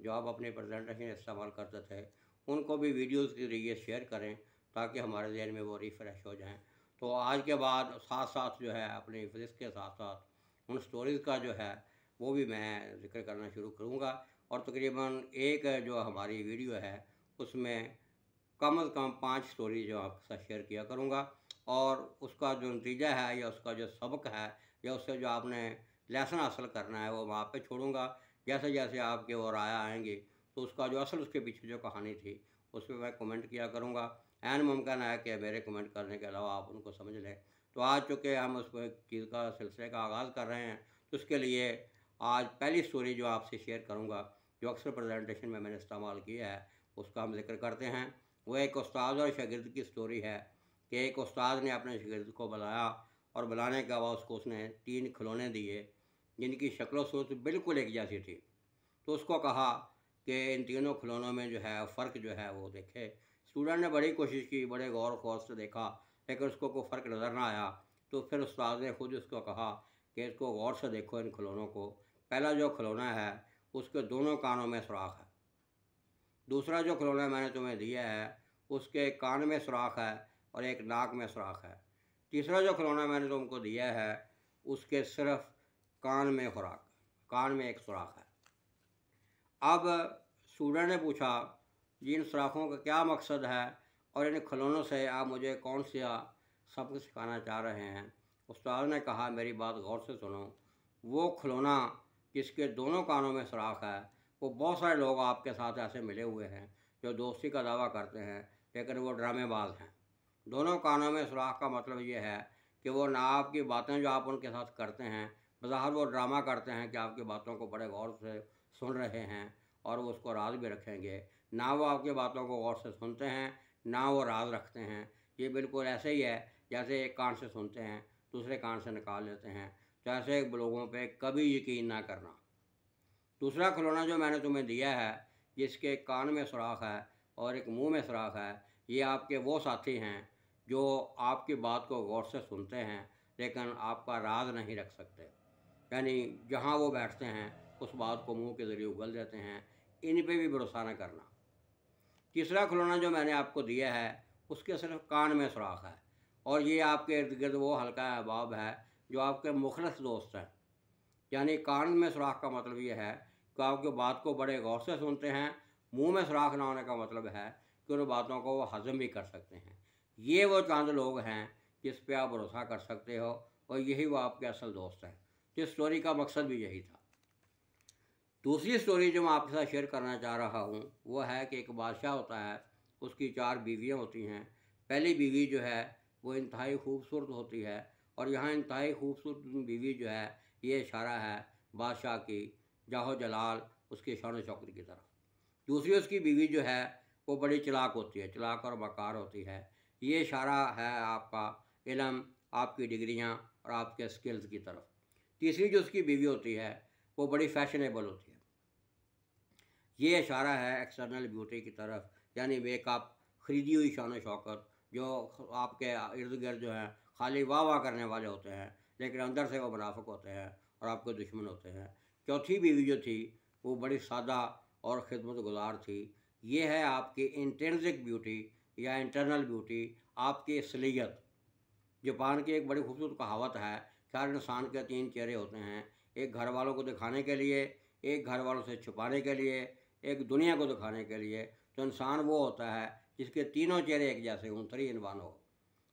जो आप अपनी प्रेजेंटेशन इस्तेमाल करते थे उनको भी वीडियोज़ के ज़रिए शेयर करें ताकि हमारे ज़हन में वो रिफ़्रेश हो जाएँ। तो आज के बाद साथ-साथ जो है अपनी फ़िज़िक्स के साथ-साथ उन स्टोरीज़ का जो है वो भी मैं ज़िक्र करना शुरू करूँगा और तकरीबन एक जो हमारी वीडियो है उसमें कम से कम 5 स्टोरी जो आपके साथ शेयर किया करूँगा और उसका जो नतीजा है या उसका जो सबक है या उससे जो आपने लेसन हासिल करना है वो मैं आप पे छोड़ूँगा। जैसे-जैसे आपके वो राय आएँगी तो उसका जो असल उसके पीछे जो कहानी थी उस पे मैं कमेंट किया करूँगा। ऐन मुमकिन है कि मेरे कमेंट करने के अलावा आप उनको समझ लें। तो आज चूँकि हम उस पे चीज़ का सिलसिले का आगाज़ कर रहे हैं तो उसके लिए आज पहली स्टोरी जो आपसे शेयर करूँगा, जो अक्सर प्रेज़ेंटेशन में मैंने इस्तेमाल किया है, उसका हम ज़िक्र करते हैं। वो एक उस्ताद और शागिर्द की स्टोरी है कि एक उस्ताद ने अपने शागिर्द को बुलाया और बुलाने के बाद उसको उसने 3 खिलौने दिए, जिनकी शक्ल व सूरत बिल्कुल एक जैसी थी। तो उसको कहा कि इन तीनों खिलौनों में जो है फ़र्क जो है वो देखे। स्टूडेंट ने बड़ी कोशिश की, बड़े गौर-ख़ौर से देखा, लेकिन उसको कोई फ़र्क नज़र ना आया। तो फिर उस्ताद ने खुद उसको कहा कि इसको गौर से देखो इन खिलौनों को। पहला जो खिलौना है, उसके दोनों कानों में सुराख है। दूसरा जो खिलौना मैंने तुम्हें दिया है, उसके एक कान में सुराख है और एक नाक में सुराख है। तीसरा जो खिलौना मैंने तुमको दिया है, उसके सिर्फ़ कान में खुराक कान में एक सुराख है। अब स्टूडेंट ने पूछा, जी इन सुराखों का क्या मकसद है और इन खिलौनों से आप मुझे कौन-सा सबक सिखाना चाह रहे हैं? उस्ताद ने कहा, मेरी बात गौर से सुनो। वो खिलौना जिसके दोनों कानों में सुराख है, वो बहुत सारे लोग आपके साथ ऐसे मिले हुए हैं जो दोस्ती का दावा करते हैं, लेकिन वो ड्रामेबाज हैं। दोनों कानों में सुराख का मतलब ये है कि वो ना आपकी बातें जो आप उनके साथ करते हैं, बज़ाहिर वो ड्रामा करते हैं कि आपकी बातों को बड़े गौर से सुन रहे हैं और वो उसको राज़ भी रखेंगे। ना वो आपकी बातों को गौर से सुनते हैं, ना वो राज़ रखते हैं। ये बिल्कुल ऐसे ही है जैसे एक कान से सुनते हैं, दूसरे कान से निकाल लेते हैं। तो ऐसे लोगों पे कभी यकीन ना करना। दूसरा खिलौना जो मैंने तुम्हें दिया है, जिसके कान में सुराख है और एक मुँह में सुराख है, ये आपके वो साथी हैं जो आपकी बात को गौर से सुनते हैं, लेकिन आपका राज़ नहीं रख सकते। यानी जहाँ वो बैठते हैं, उस बात को मुँह के ज़रिए उगल देते हैं। इन पे भी भरोसा ना करना। तीसरा खिलौना जो मैंने आपको दिया है, उसके सिर्फ़ कान में सुराख है और ये आपके इर्द-गिर्द वो हल्का अहबाब है, जो आपके मुख़लिस दोस्त हैं। यानी कान में सुराख का मतलब ये है कि आपकी बात को बड़े गौर से सुनते हैं। मुँह में सुराख ना होने का मतलब है कि उन बातों को वो हज़म भी कर सकते हैं। ये वो चंद लोग हैं जिस पे आप भरोसा कर सकते हो और यही वो आपके असल दोस्त हैं। तो इस स्टोरी का मकसद भी यही था। दूसरी स्टोरी जो मैं आपके साथ शेयर करना चाह रहा हूँ, वो है कि एक बादशाह होता है, उसकी 4 बीवियाँ होती हैं। पहली बीवी जो है, वो इंतहाई खूबसूरत होती है और यहाँ इंतहाई खूबसूरत बीवी जो है, ये इशारा है बादशाह की जाहो जलाल, उसकी शान-ओ-शौकत की तरफ। दूसरी उसकी बीवी जो है, वो बड़ी चालाक होती है, चालाक और मक्कार होती है। ये इशारा है आपका इल्म, आपकी डिग्रियाँ और आपके स्किल्स की तरफ। तीसरी जो उसकी बीवी होती है, वो बड़ी फैशनेबल होती है। ये इशारा है एक्सटर्नल ब्यूटी की तरफ, यानी मेकअप, खरीदी हुई शान-ओ-शौकत जो आपके इर्द-गिर्द जो हैं खाली वाह-वाह करने वाले होते हैं, लेकिन अंदर से वो मुनाफ़िक होते हैं और आपके दुश्मन होते हैं। चौथी बीवी जो थी, वो बड़ी सादा और खिदमतगुज़ार थी। ये है आपकी इंट्रिंसिक ब्यूटी या इंटरनल ब्यूटी, आपकी असलियत। जापान की एक बड़ी खूबसूरत कहावत है कि हर इंसान के 3 चेहरे होते हैं, एक घर वालों को दिखाने के लिए, एक घर वालों से छुपाने के लिए, एक दुनिया को दिखाने के लिए। तो इंसान वो होता है जिसके तीनों चेहरे एक जैसे हों, 3 इन 1 हो।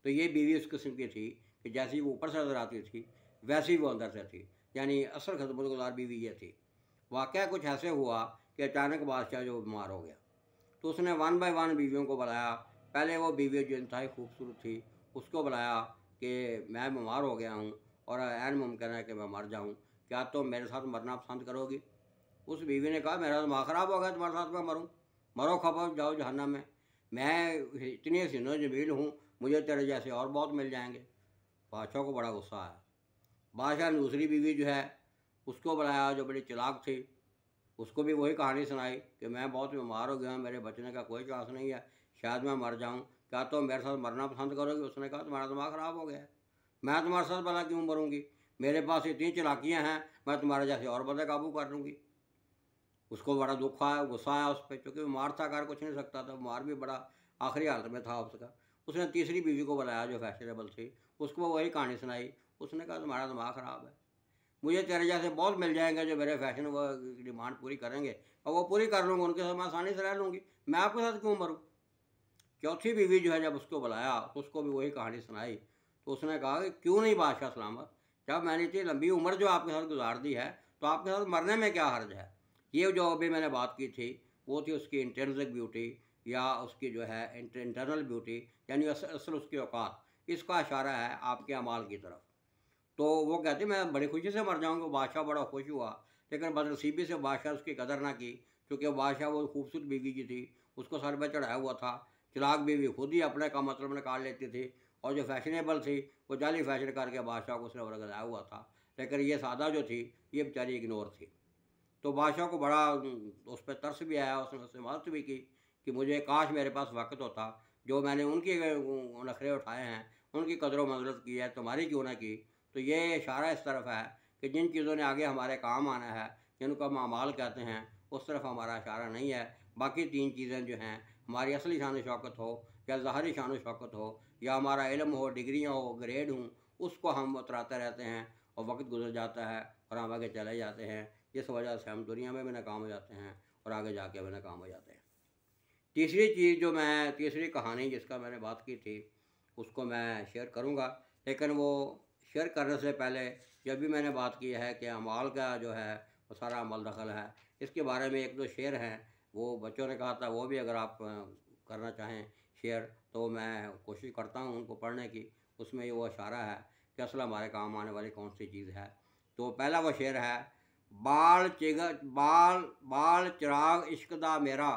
तो ये बीवी उस किस्म की थी कि जैसी वो ऊपर से नज़र आती थी, वैसी वो अंदर से थी। यानी असल खिदमतगुज़ार बीवी ये थी। वाक़या कुछ ऐसे हुआ कि अचानक बादशाह जो बीमार हो गया, तो उसने 1 बाय 1 बीवियों को बुलाया। पहले वो बीवी जो इंतहाई खूबसूरत थी, उसको बुलाया कि मैं बीमार हो गया हूँ और ऐन मुमकिन है कि मैं मर जाऊँ, क्या तुम मेरे साथ मरना पसंद करोगी? उस बीवी ने कहा, मेरा दिमाग ख़राब हो गया तुम्हारे साथ मैं मरूँ, मरो खपो जाओ जहन्नम में। मैं इतनी हसीनो जमील हूँ, मुझे तेरे जैसे और बहुत मिल जाएंगे। बादशाह को बड़ा गुस्सा आया। बादशाह ने दूसरी बीवी जो है उसको बुलाया, जो बड़ी चालाक थी। उसको भी वही कहानी सुनाई कि मैं बहुत बीमार हो गया हूँ, मेरे बचने का कोई चांस नहीं है, शायद मैं मर जाऊँ, क्या तुम मेरे साथ मरना पसंद करोगे? उसने कहा, तुम्हारा दिमाग ख़राब हो गया है, मैं तुम्हारे साथ भला क्यों मरूँगी? मेरे पास इतनी चालाकियाँ हैं, मैं तुम्हारे जैसे और बंदे काबू कर लूँगी। उसको बड़ा दुख आया, गुस्सा आया उस पर, क्योंकि बीमार था, कर कुछ नहीं सकता था, बीमार भी बड़ा आखिरी हालत में था उसका। उसने तीसरी बीवी को बुलाया जो फैशनेबल थी, उसको वही कहानी सुनाई। उसने कहा तुम्हारा दिमाग ख़राब है, मुझे तेरे जैसे बहुत मिल जाएंगे जो मेरे फैशन व डिमांड पूरी करेंगे, और वो पूरी कर लूँगा, उनके साथ मैं आसानी से रह लूँगी, मैं आपके साथ क्यों मरूँ। चौथी बीवी जो है जब उसको बुलाया तो उसको भी वही कहानी सुनाई। तो उसने कहा कि क्यों नहीं बादशाह सलामत, जब मैंने इतनी लंबी उम्र जो आपके साथ गुजार दी है, तो आपके साथ मरने में क्या हर्ज है। ये जो अभी मैंने बात की थी वो थी उसकी इंटेंसिक ब्यूटी, या उसकी जो है इंटरनल ब्यूटी, यानी असल उसकी औकात। इसका इशारा है आपके अमाल की तरफ। तो वो कहते मैं बड़ी खुशी से मर जाऊँगा। बादशाह बड़ा खुश हुआ, लेकिन बदनसीबी से बादशाह उसकी कदर ना की, क्योंकि बादशाह वो खूबसूरत बीवी की थी, उसको सर पे चढ़ाया हुआ था। चिराग बीवी खुद ही अपने का मतलब निकाल लेती थी, और जो फैशनेबल थी वो जाली फैशन करके बादशाह को उसने वर्गलाया हुआ था। लेकिन ये सादा जो थी ये बेचारी इग्नोर थी। तो बादशाह को बड़ा उस पर तरस भी आया, उसने उससे मदद भी की कि मुझे काश मेरे पास वक्त होता, जो मैंने उनके नखरे उठाए हैं, उनकी कदर मंजरत की है, तुम्हारी क्यों ना की। तो ये इशारा इस तरफ है कि जिन चीज़ों ने आगे हमारे काम आना है, जिनको हम अमाल कहते हैं, उस तरफ हमारा इशारा नहीं है। बाकी तीन चीज़ें जो हैं, हमारी असली शान शौकत हो या ज़ाहरी शान शौकत हो, या हमारा इल्म हो, डिग्रियाँ हो, ग्रेड हों, उसको हम उतराते रहते हैं, और वक्त गुजर जाता है और हम आगे चले जाते हैं। जिस वजह से हम दुनिया में भी नाकाम हो जाते हैं और आगे जाके भी नाकाम हो जाते हैं। तीसरी चीज़ जो मैं तीसरी कहानी जिसका मैंने बात की थी उसको मैं शेयर करूँगा, लेकिन वो शेयर करने से पहले जब भी मैंने बात की है कि अमाल का जो है वो सारा अमल दखल है, इसके बारे में एक दो शेर हैं, वो बच्चों ने कहा था, वो भी अगर आप करना चाहें शेयर, तो मैं कोशिश करता हूँ उनको पढ़ने की। उसमें ये वो इशारा है कि असल हमारे काम आने वाली कौन सी चीज़ है। तो पहला वो शेर है, बाल चिराग इश्क दा मेरा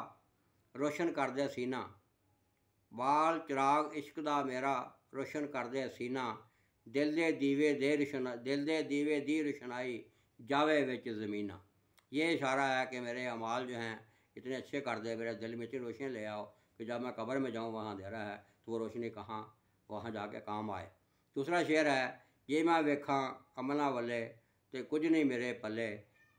रोशन कर दे सीना, बाल चिराग इश्क दा मेरा रोशन कर दे सीना, दिल दे दीवे दी रोशनाई जावे विच ज़मीना। ये इशारा है कि मेरे अमाल जो हैं इतने अच्छे कर दे, मेरे दिल में इतनी रोशनी ले आओ कि जब मैं कब्र में जाऊँ वहाँ अंधेरा है तो वो रोशनी कहाँ वहाँ जाके काम आए। दूसरा शेर है, ये मैं वेखा अमलों वाले तो कुछ नहीं मेरे पले,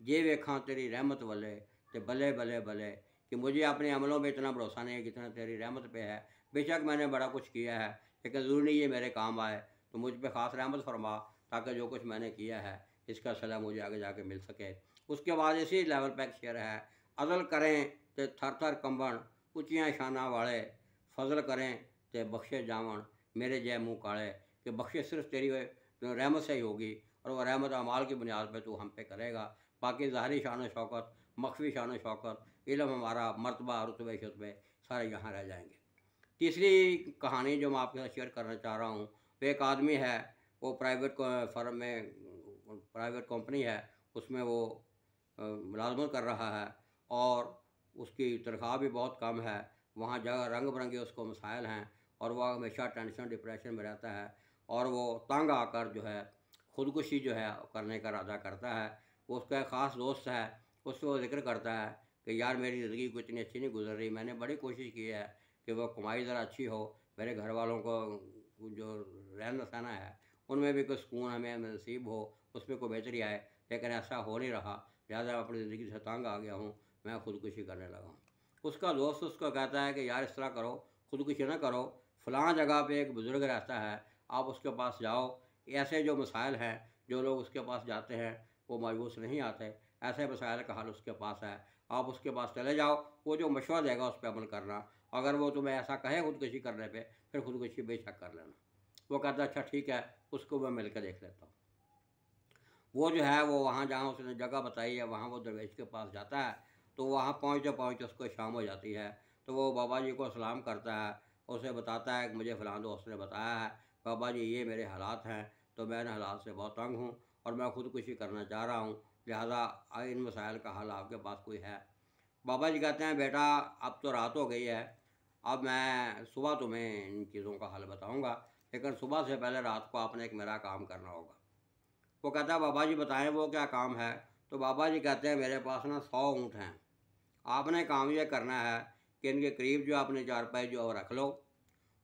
ये वेखा तेरी रहमत वाले तो भले भले भले, कि मुझे अपने अमलों में इतना भरोसा नहीं है जितना तेरी रहमत पे है। बेशक मैंने बड़ा कुछ किया है, लेकिन ज़रूरी नहीं ये मेरे काम आए, तो मुझ पे ख़ास रहमत फरमा, ताकि जो कुछ मैंने किया है इसका सला मुझे आगे जाके मिल सके। उसके बाद इसी लेवल पर एक शेर है, अज़ल करें तो थर थर कंबण ऊँचियाँ शाना वाले, फजल करें तो बख्शे जावन मेरे जय मुँह काले, कि बख्शिश सिर्फ तेरी रहमत से ही होगी, और वह रहमत अमाल की बुनियाद पर तू हम पे करेगा। बाकी ज़ाहरी शान शौकत, मख्फी शान शौकत, इल्म हमारा, मर्तबा, रुतबे शतबे सारे यहाँ रह जाएंगे। तीसरी कहानी जो मैं आपके साथ शेयर करना चाह रहा हूँ, वो एक आदमी है, वो प्राइवेट फर्म में, प्राइवेट कंपनी है, उसमें वो मुलाजमत कर रहा है, और उसकी तनख्वाह भी बहुत कम है। वहाँ जगह रंग बिरंगे उसको मसाइल हैं, और वह हमेशा टेंशन डिप्रेशन में रहता है, और वो तंग आकर जो है ख़ुदकुशी जो है करने का इरादा करता है। वो उसका एक ख़ास दोस्त है, उससे वो जिक्र करता है कि यार मेरी ज़िंदगी को इतनी अच्छी नहीं गुजर रही, मैंने बड़ी कोशिश की है कि वो कमाई ज़रा अच्छी हो, मेरे घर वालों को जो रहना सहना है उनमें भी कोई सुकून हमें नसीब हो, उसमें कोई बेहतरी आए, लेकिन ऐसा हो नहीं रहा। लिहाजा अपनी ज़िंदगी से तंग आ गया हूँ, मैं ख़ुदकुशी करने लगा हूँ। उसका दोस्त उसको कहता है कि यार इस तरह करो, ख़ुदकुशी ना करो, फ़लाँ जगह पे एक बुज़ुर्ग रहता है, आप उसके पास जाओ। ऐसे जो मसाइल हैं, जो लोग उसके पास जाते हैं वो मायूस नहीं आते, ऐसे मसाइल का हल उसके पास है, आप उसके पास चले जाओ, वो जो मशवरा देगा उस पर अमल करना। अगर वो तुम्हें ऐसा कहे खुदकुशी करने पे, फिर खुदकुशी बेशक कर लेना। वो कहता है अच्छा ठीक है, उसको मैं मिल कर देख लेता हूँ। वो जो है वो वहाँ जहाँ उसने जगह बताई है वहाँ वो दरवेश के पास जाता है। तो वहाँ पहुँचते पहुँचते उसको शाम हो जाती है। तो वो बाबा जी को सलाम करता है, उसे बताता है कि मुझे फ़लाँ दोस्त ने बताया है बाबा जी ये मेरे हालात हैं, तो मैं इन हालात से बहुत तंग हूँ और मैं ख़ुदकुशी करना चाह रहा हूँ, लिहाजा इन मसाइल का हल आपके पास कोई है। बाबा जी कहते हैं बेटा अब तो रात हो गई है, अब मैं सुबह तुम्हें इन चीज़ों का हल बताऊँगा, लेकिन सुबह से पहले रात को आपने एक मेरा काम करना होगा। वो कहता है बाबा जी बताएं वो क्या काम है। तो बाबा जी कहते हैं मेरे पास ना 100 ऊँट हैं, आपने काम ये करना है कि इनके करीब जो आपने चारपाई जो रख लो,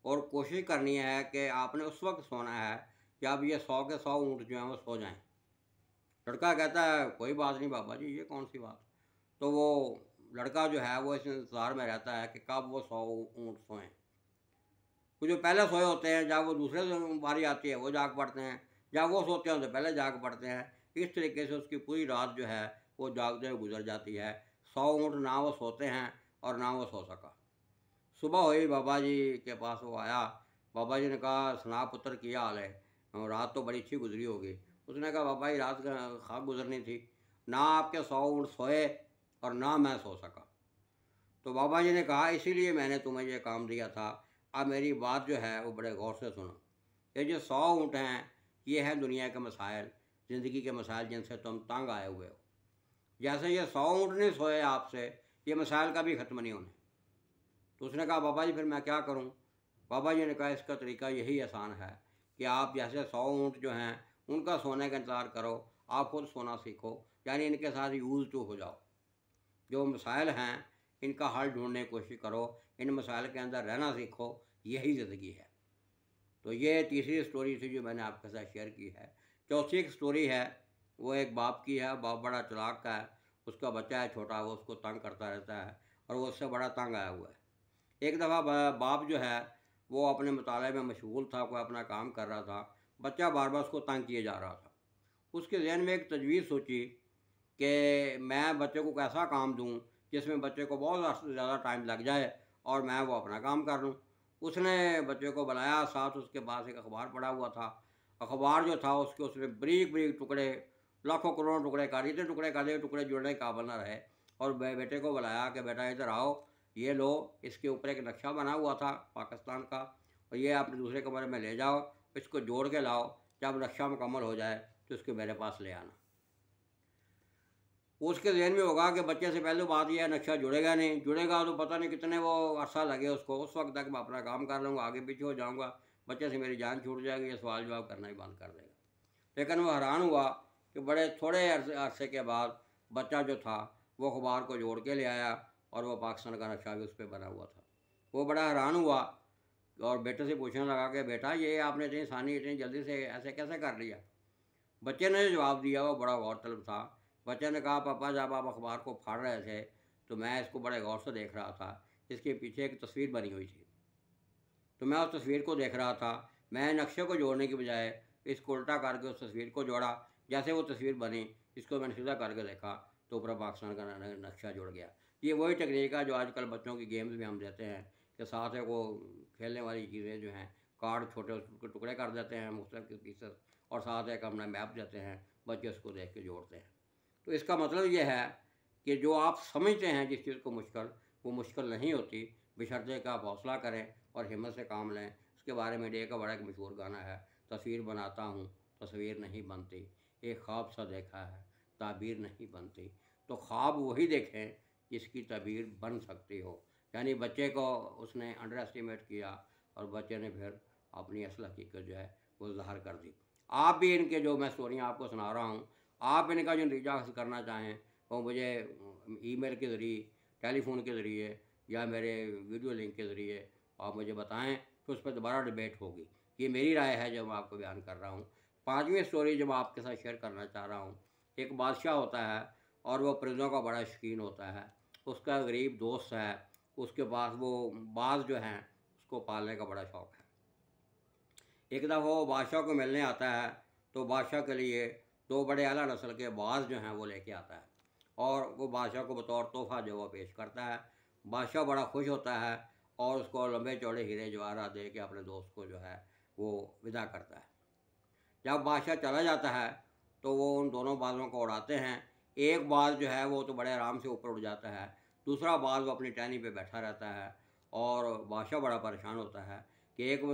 और कोशिश करनी है कि आपने उस वक्त सोना है जब ये 100 के 100 ऊँट जो हैं वो सो जाएं। लड़का कहता है कोई बात नहीं बाबा जी, ये कौन सी बात। तो वो लड़का जो है वो इस इंतज़ार में रहता है कि कब वो 100 ऊँट सोएं। वो जो पहले सोए होते हैं, जब वो दूसरे बारी आती है वो जाग पड़ते हैं, जब वो सोते हैं तो पहले जाग पड़ते हैं। इस तरीके से उसकी पूरी रात जो है वो जागते हुए गुजर जाती है। 100 ऊँट ना वो सोते हैं और ना वो सो सका। सुबह हुई, बाबा जी के पास वो आया। बाबा जी ने कहा, सुना पुत्र क्या हाल है, रात तो बड़ी अच्छी गुजरी होगी। उसने कहा, बाबा जी रात खाक गुजरनी थी, ना आपके 100 ऊँट सोए और ना मैं सो सका। तो बाबा जी ने कहा, इसीलिए मैंने तुम्हें ये काम दिया था। अब मेरी बात जो है वो बड़े गौर से सुनो। ये जो 100 ऊँट हैं, ये हैं दुनिया के मसाइल, ज़िंदगी के मसाइल जिनसे तुम तंग आए हुए हो। जैसे ये 100 ऊँट नहीं सोए आपसे, ये मसाइल कभी ख़त्म नहीं होने। तो उसने कहा, बाबा जी फिर मैं क्या करूं? बाबा जी ने कहा, इसका तरीका यही आसान है कि आप जैसे 100 ऊँट जो हैं उनका सोने का इंतज़ार करो, आप खुद सोना सीखो, यानी इनके साथ यूज़ टू हो जाओ। जो मसाइल हैं इनका हल ढूंढने की कोशिश करो, इन मसाइल के अंदर रहना सीखो, यही ज़िंदगी है। तो ये तीसरी स्टोरी थी जो मैंने आपके साथ शेयर की है। चौथी एक स्टोरी है, वो एक बाप की है। बाप बड़ा चालाक का है, उसका बच्चा है छोटा, वो उसको तंग करता रहता है और वो उससे बड़ा तंग आया हुआ है। एक दफ़ा बाप जो है वो अपने मुताले में मशगूल था, कोई अपना काम कर रहा था। बच्चा बार बार उसको तंग किए जा रहा था। उसके जहन में एक तजवीज़ सोची कि मैं बच्चे को कैसा काम दूं जिसमें बच्चे को बहुत ज़्यादा टाइम लग जाए और मैं वो अपना काम कर लूं। उसने बच्चे को बुलाया, साथ उसके पास एक अखबार पड़ा हुआ था। अखबार जो था उसके उसने बारीक बारीक टुकड़े, लाखों करोड़ों टुकड़े कर दिए, टुकड़े कर दिए, टुकड़े जुड़ने के काबिल न रहे। और बेटे को बुलाया कि बेटा इधर आओ, ये लो, इसके ऊपर एक नक्शा बना हुआ था पाकिस्तान का, और ये अपने दूसरे कमरे में ले जाओ, इसको जोड़ के लाओ, जब नक्शा मुकम्मल हो जाए तो इसको मेरे पास ले आना। उसके ज़हन में होगा कि बच्चे से पहले बात यह है, नक्शा जुड़ेगा नहीं, जुड़ेगा तो पता नहीं कितने वो अरसा लगे उसको, उस वक्त तक मैं अपना काम कर लूँगा, आगे पीछे हो जाऊँगा, बच्चे से मेरी जान छूट जाएगी, ये सवाल जवाब करना ही बंद कर देगा। लेकिन वो हैरान हुआ कि बड़े थोड़े अरसे के बाद बच्चा जो था वो अखबार को जोड़ के ले आया और वो पाकिस्तान का नक्शा भी उस पर बना हुआ था। वो बड़ा हैरान हुआ और बेटे से पूछने लगा कि बेटा ये आपने इतनी आसानी, इतनी जल्दी से ऐसे कैसे कर लिया? बच्चे ने जो जवाब दिया वो बड़ा गौरतलब था। बच्चे ने कहा, पापा जब आप अखबार को फाड़ रहे थे तो मैं इसको बड़े गौर से देख रहा था, इसके पीछे एक तस्वीर बनी हुई थी, तो मैं उस तस्वीर को देख रहा था। मैं नक्शे को जोड़ने की बजाय इसको उल्टा करके उस तस्वीर को जोड़ा। जैसे वो तस्वीर बनी, इसको मैंने सीधा करके देखा तो ऊपर पाकिस्तान का नक्शा जुड़ गया। ये वही टेक्निक है जो आजकल बच्चों की गेम्स में हम देते हैं कि साथ है वो खेलने वाली चीज़ें जो हैं, कार्ड छोटे उसके टुकड़े कर देते हैं मुख्तलिफ पीसेस, और साथ एक अपना मैप देते हैं, बच्चे उसको देख के जोड़ते हैं। तो इसका मतलब ये है कि जो आप समझते हैं जिस चीज़ को मुश्किल, वो मुश्किल नहीं होती, बशर्ते कि आप हौसला करें और हिम्मत से काम लें। इसके बारे में डे का बड़ा एक मशहूर गाना है, तस्वीर बनाता हूँ तस्वीर नहीं बनती, एक ख्वाब सा देखा है ताबीर नहीं बनती। तो ख्वाब वही देखें जिसकी तबीर बन सकती हो। यानी बच्चे को उसने अंडर एस्टिमेट किया और बच्चे ने फिर अपनी असल हकीकत जो है वो ज़ाहिर कर दी। आप भी इनके जो मैं स्टोरियाँ आपको सुना रहा हूँ, आप इनका जो नतीजा हासिल करना चाहें वो मुझे ईमेल के ज़रिए, टेलीफ़ोन के ज़रिए या मेरे वीडियो लिंक के ज़रिए आप मुझे बताएं, तो उस पर दोबारा डिबेट होगी। ये मेरी राय है जो मैं आपको बयान कर रहा हूँ। पाँचवीं स्टोरी जो मैं आपके साथ शेयर करना चाह रहा हूँ, एक बादशाह होता है और वो परिंदों का बड़ा शौकीन होता है। उसका गरीब दोस्त है, उसके पास वो बाज़ जो हैं उसको पालने का बड़ा शौक़ है। एक दफ़ा वो बादशाह को मिलने आता है तो बादशाह के लिए दो बड़े आला नस्ल के बाज़ जो हैं वो लेके आता है और वो बादशाह को बतौर तोहफ़ा जो वो पेश करता है। बादशाह बड़ा खुश होता है और उसको लंबे चौड़े हीरे जवाहरात दे के अपने दोस्त को जो है वो विदा करता है। जब बादशाह चला जाता है तो वो उन दोनों बाज़ों को उड़ाते हैं। एक बाज़ जो है वो तो बड़े आराम से ऊपर उड़ जाता है, दूसरा बाज़ वो अपनी टहनी पे बैठा रहता है और बादशाह बड़ा परेशान होता है कि एक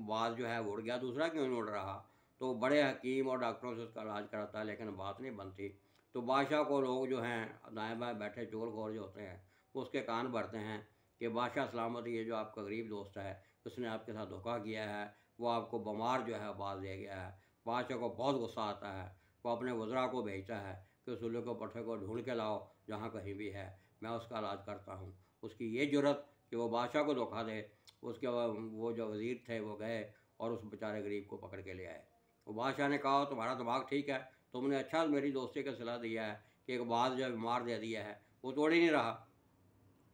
बाज़ जो है वो उड़ गया, दूसरा क्यों नहीं उड़ रहा। तो बड़े हकीम और डॉक्टरों से उसका इलाज कराता है लेकिन बात नहीं बनती। तो बादशाह को लोग जो हैं दाएँ बाएँ बैठे चुगलखोर जो होते हैं वो उसके कान भरते हैं कि बादशाह सलामत, ये जो आपका गरीब दोस्त है उसने आपके साथ धोखा किया है, वो आपको बीमार जो है बाज़ दे गया है। बादशाह को बहुत गुस्सा आता है, वो अपने वज़रा को भेजता है कि उस उल्लू के पट्टे को ढूंढ के लाओ, जहाँ कहीं भी है मैं उसका इलाज करता हूँ। उसकी ये जुर्रत कि वो बादशाह को धोखा दे। उसके वो जो वज़ीर थे वो गए और उस बेचारे गरीब को पकड़ के ले आए। वो बादशाह ने कहा, तुम्हारा दिमाग ठीक है, तुमने अच्छा मेरी दोस्ती का सलाह दिया है कि एक बाज़ जो बीमार दे दिया है, वो तोड़ ही नहीं रहा।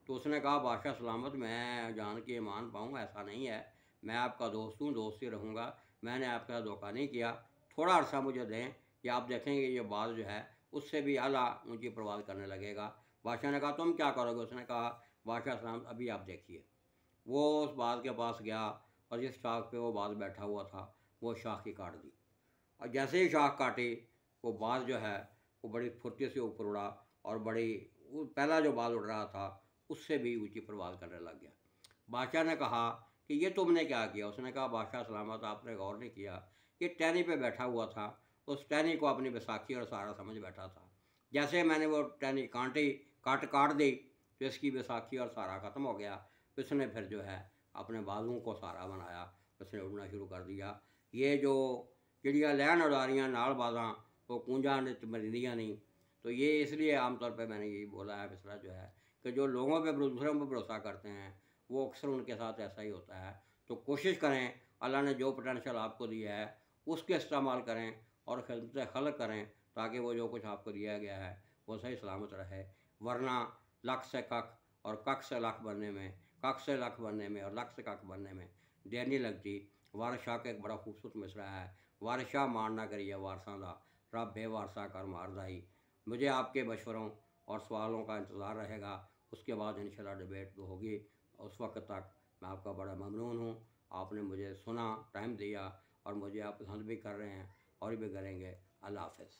तो उसने कहा बादशाह सलामत, मैं जान के मान पाऊँ, ऐसा नहीं है, मैं आपका दोस्त हूँ, दोस्त ही रहूँगा, मैंने आपके साथ धोखा नहीं किया, थोड़ा अर्सा मुझे दें कि आप देखेंगे ये बाज जो है उससे भी आला ऊँची परवाज़ करने लगेगा। बादशाह ने कहा तुम क्या करोगे? उसने कहा बादशाह सलामत अभी आप देखिए। वो उस बाज के पास गया और जिस शाख पे वो बाज बैठा हुआ था वो शाख ही काट दी, और जैसे ही शाख काटी वो बाज जो है वो बड़ी फुर्ती से ऊपर उड़ा और बड़ी, वो पहला जो बाज उड़ रहा था उससे भी ऊंची परवाज़ करने लग गया। बादशाह ने कहा कि ये तुमने क्या किया? उसने कहा बादशाह सलामत, आपने गौर नहीं किया, ये टहनी पे बैठा हुआ था, उस टहनी को अपनी बैसाखी और सारा समझ बैठा था, जैसे मैंने वो टहनी काट दी तो इसकी बैसाखी और सारा ख़त्म हो गया। इसने फिर जो है अपने बाजुओं को सहारा बनाया, उसने उड़ना शुरू कर दिया। ये जो चिड़िया लैन उडारियाँ नाल बाजां वो कूंजा नित मरिंदियाँ नहीं। तो ये इसलिए आमतौर पे मैंने यही बोला है मिसरा जो है कि जो लोगों पे दूसरों पे भरोसा करते हैं वो अक्सर उनके साथ ऐसा ही होता है। तो कोशिश करें, अल्लाह ने जो पोटेंशियल आपको दिया है उसके इस्तेमाल करें और खिदमत खल्क करें, ताकि वो जो कुछ आपको दिया गया है वो सही सलामत रहे। वरना लख से कख और कख से लख बनने में, कख से लख बनने में और लख से कख बनने में देर नहीं लगती। वारिस शाह का एक बड़ा खूबसूरत मिसरा है, वारिस शाह मारना करिए वारसां दा, रब बेवारसा कर मारदाई। मुझे आपके मशवरों और सवालों का इंतज़ार रहेगा, उसके बाद इंशाल्लाह डिबेट तो होगी। उस वक्त तक मैं आपका बड़ा ममनून हूँ, आपने मुझे सुना, टाइम दिया और मुझे आप पसंद भी कर रहे हैं और भी करेंगे। अल्लाह हाफ़िज़।